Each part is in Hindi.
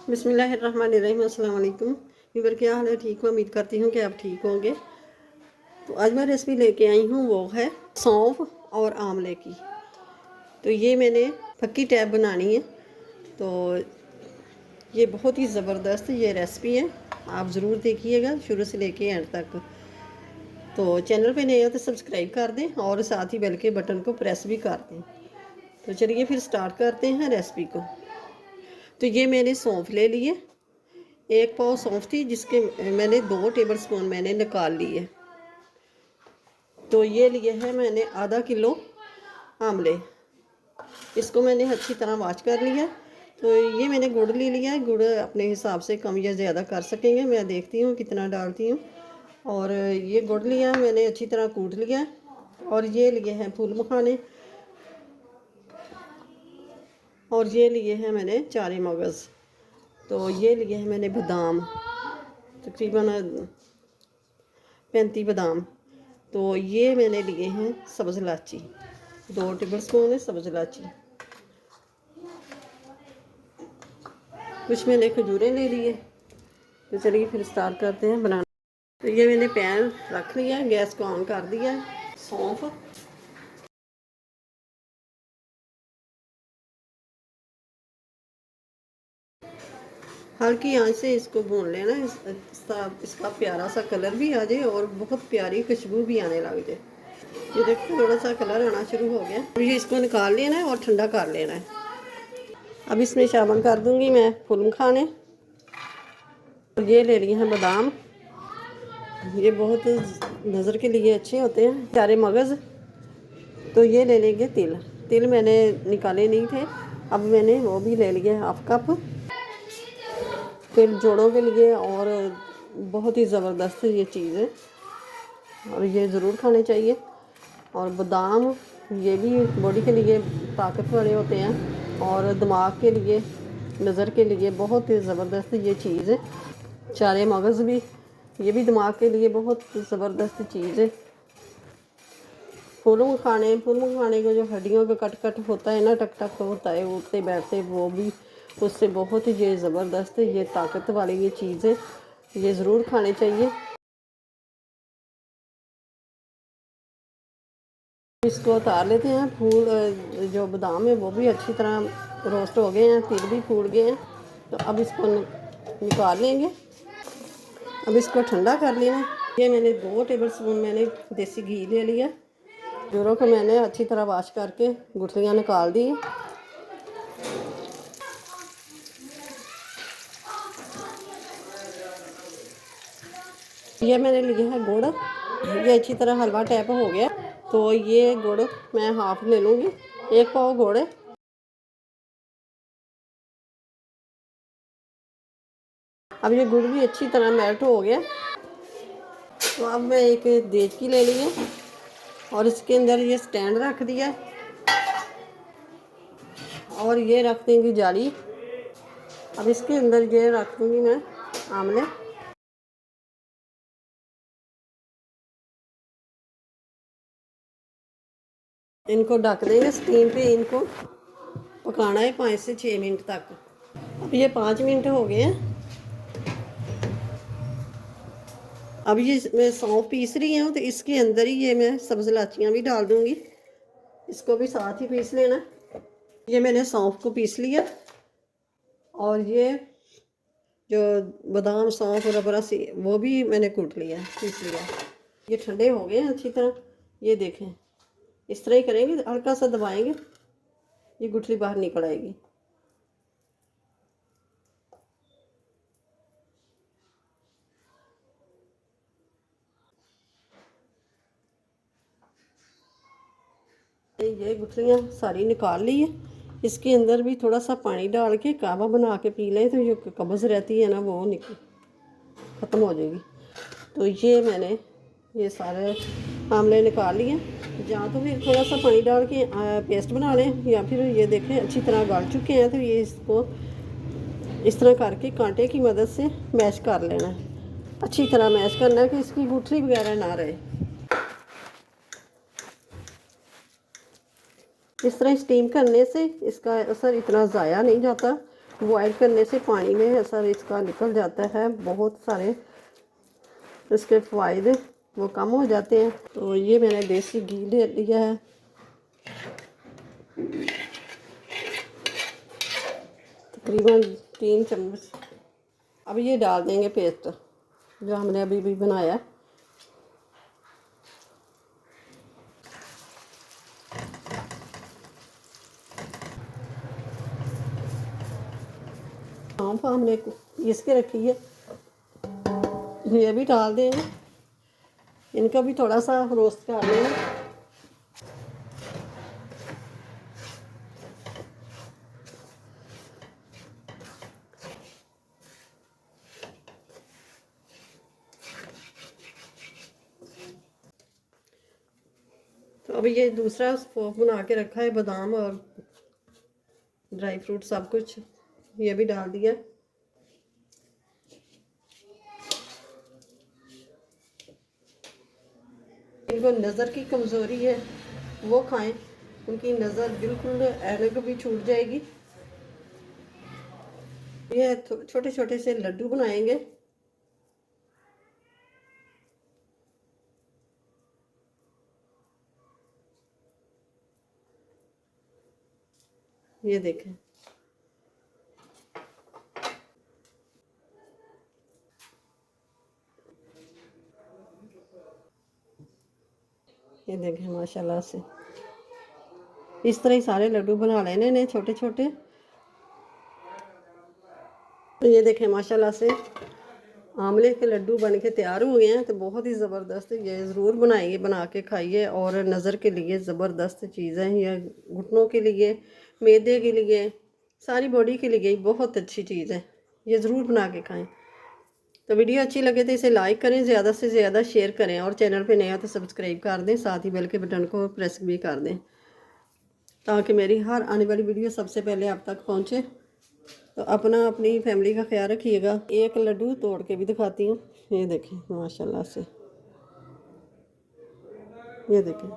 बिस्मिल्लाहिर्रहमानिर्रहीम। अस्सलाम वालेकुम। व्यूअर, क्या हाल है? ठीक हो? उम्मीद करती हूँ कि आप ठीक होंगे। तो आज मैं रेसिपी लेके आई हूँ, वो है सौंफ और आंवले की। तो ये मैंने पक्की टैप बनानी है। तो ये बहुत ही ज़बरदस्त ये रेसिपी है, आप ज़रूर देखिएगा शुरू से लेके एंड तक। तो चैनल पे नए हो तो सब्सक्राइब कर दें और साथ ही बेल के बटन को प्रेस भी कर दें। तो चलिए फिर स्टार्ट करते हैं रेसिपी को। तो ये मैंने सौंफ ले लिए, 1 पाव सौंफ थी जिसके मैंने 2 टेबल स्पून मैंने निकाल लिए। तो ये लिए है मैंने आधा किलो आंवले, इसको मैंने अच्छी तरह वॉश कर लिया। तो ये मैंने गुड़ ले लिया है, गुड़ अपने हिसाब से कम या ज़्यादा कर सकेंगे, मैं देखती हूँ कितना डालती हूँ। और ये गुड़ लिया है मैंने, अच्छी तरह कूट लिया है। और ये लिए हैं फूल मखाने, और ये लिए हैं मैंने चारे मगज़। तो ये लिए हैं मैंने बादाम, तकरीबन 35 बादाम। तो ये मैंने लिए हैं सब्ज़ इलायची, 2 टेबल स्पून है सब्ज़ इलायची। कुछ मैंने खजूरें ले लिए। तो चलिए फिर स्टार्ट करते हैं बनाना। तो ये मैंने पैन रख लिया है, गैस को ऑन कर दिया है। सौंफ, हल्की आंच से इसको भून लेना, इसका प्यारा सा कलर भी आ जाए और बहुत प्यारी खुशबू भी आने लग जाए। ये देखो थोड़ा सा कलर आना शुरू हो गया। अब ये इसको निकाल लेना है और ठंडा कर लेना है। अब इसमें शामिल कर दूंगी मैं फूल मखाने। और ये ले लिए हैं बादाम, ये बहुत नज़र के लिए अच्छे होते हैं। चारे मगज़। तो ये ले लेंगे तिल, तिल मैंने निकाले नहीं थे, अब मैंने वो भी ले लिए 1/2 कप। तिल जोड़ों के लिए और बहुत ही ज़बरदस्त ये चीज़ है और ये ज़रूर खाने चाहिए। और बादाम ये भी बॉडी के लिए ताकत वाले होते हैं और दिमाग के लिए, नज़र के लिए बहुत ही ज़बरदस्त ये चीज़ है। चारे मगज़ भी, ये भी दिमाग के लिए बहुत ज़बरदस्त चीज़ है। फूल मखाने को जो हड्डियों का कट कट होता है ना, टक टक होता है उठते बैठते, वो भी उससे बहुत ही ये ज़बरदस्त ये ताकत वाली ये चीज़ है, ये ज़रूर खाने चाहिए। इसको उतार लेते हैं। फूल जो बादाम है वो भी अच्छी तरह रोस्ट हो गए हैं, तिल भी फूल गए हैं। तो अब इसको निकाल लेंगे। अब इसको ठंडा कर लेना। ये मैंने 2 टेबल स्पून मैंने देसी घी ले लिया। खजूरों को मैंने अच्छी तरह वॉश करके गुठलियाँ निकाल दी। ये मैंने लिया है गुड़, ये अच्छी तरह हलवा टाइप हो गया। तो ये गुड़ मैं हाफ ले लूँगी, 1 पाव गुड़ है। अब ये गुड़ भी अच्छी तरह मेल्ट हो गया। तो अब मैं एक देचकी ले ली है और इसके अंदर ये स्टैंड रख दिया और ये रख देंगी जाली। अब इसके अंदर ये रख दूँगी मैं आंवले। इनको ढक देंगे स्टीम पे, इनको पकाना है 5 से 6 मिनट तक। अब ये 5 मिनट हो गए हैं। अब ये मैं सौंफ पीस रही हूँ, तो इसके अंदर ही ये मैं सब्ज़ इलायचियाँ भी डाल दूँगी, इसको भी साथ ही पीस लेना। ये मैंने सौंफ को पीस लिया और ये जो बादाम सौंफ और रबरा सी वो भी मैंने कूट लिया, पीस लिया। ये ठंडे हो गए हैं अच्छी तरह। ये देखें, इस तरह ही करेंगे, हल्का सा दबाएंगे, ये गुठली बाहर निकल आएगी। ये गुठलियाँ सारी निकाल ली है। इसके अंदर भी थोड़ा सा पानी डाल के कावा बना के पी लें तो जो कब्ज़ रहती है ना वो ख़त्म हो जाएगी। तो ये मैंने ये सारे आंवले निकाल लिए। या तो फिर थोड़ा सा पानी डाल के पेस्ट बना लें, या फिर ये देखें अच्छी तरह गल चुके हैं। तो ये इसको इस तरह करके कांटे की मदद से मैश कर लेना है। अच्छी तरह मैश करना है कि इसकी गुठली वगैरह ना रहे। इस तरह स्टीम करने से इसका असर इतना ज़ाया नहीं जाता बॉयल करने से पानी में ऐसा इसका निकल जाता है, बहुत सारे इसके फ़ायदे वो कम हो जाते हैं। तो ये मैंने देसी घी ले लिया है, तकरीबन 3 चम्मच। अब ये डाल देंगे पेस्ट जो हमने अभी भी बनाया। सौंफ हमने पीस के रखी है, ये भी डाल देंगे। इनका भी थोड़ा सा रोस्ट कर लेंगे। तो अभी ये दूसरा स्पोक बना के रखा है, बादाम और ड्राई फ्रूट सब कुछ ये भी डाल दिया। इनको नज़र की कमज़ोरी है वो खाएं, उनकी नज़र बिल्कुल ऐनक भी छूट जाएगी। ये छोटे छोटे से लड्डू बनाएंगे। ये देखें, ये देखें माशाल्लाह से इस तरह ही सारे लड्डू बना लेने ने छोटे छोटे। तो ये देखें माशाल्लाह से आंवले के लड्डू बन के तैयार हो गए हैं। तो बहुत ही ज़बरदस्त, ये ज़रूर बनाइए, बना के खाइए। और नज़र के लिए ज़बरदस्त चीज़ है ये, घुटनों के लिए, मैदे के लिए, सारी बॉडी के लिए बहुत अच्छी चीज़ है। ये ज़रूर बना के खाएं। तो वीडियो अच्छी लगे तो इसे लाइक करें, ज़्यादा से ज़्यादा शेयर करें, और चैनल पे नया तो सब्सक्राइब कर दें, साथ ही बेल के बटन को प्रेस भी कर दें ताकि मेरी हर आने वाली वीडियो सबसे पहले आप तक पहुँचे। तो अपना अपनी फैमिली का ख्याल रखिएगा। एक लड्डू तोड़ के भी दिखाती हूँ, ये देखें माशाल्लाह से, ये देखें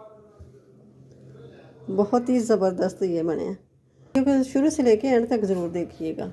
बहुत ही ज़बरदस्त ये बने हैं। शुरू से लेके एंड तक ज़रूर देखिएगा।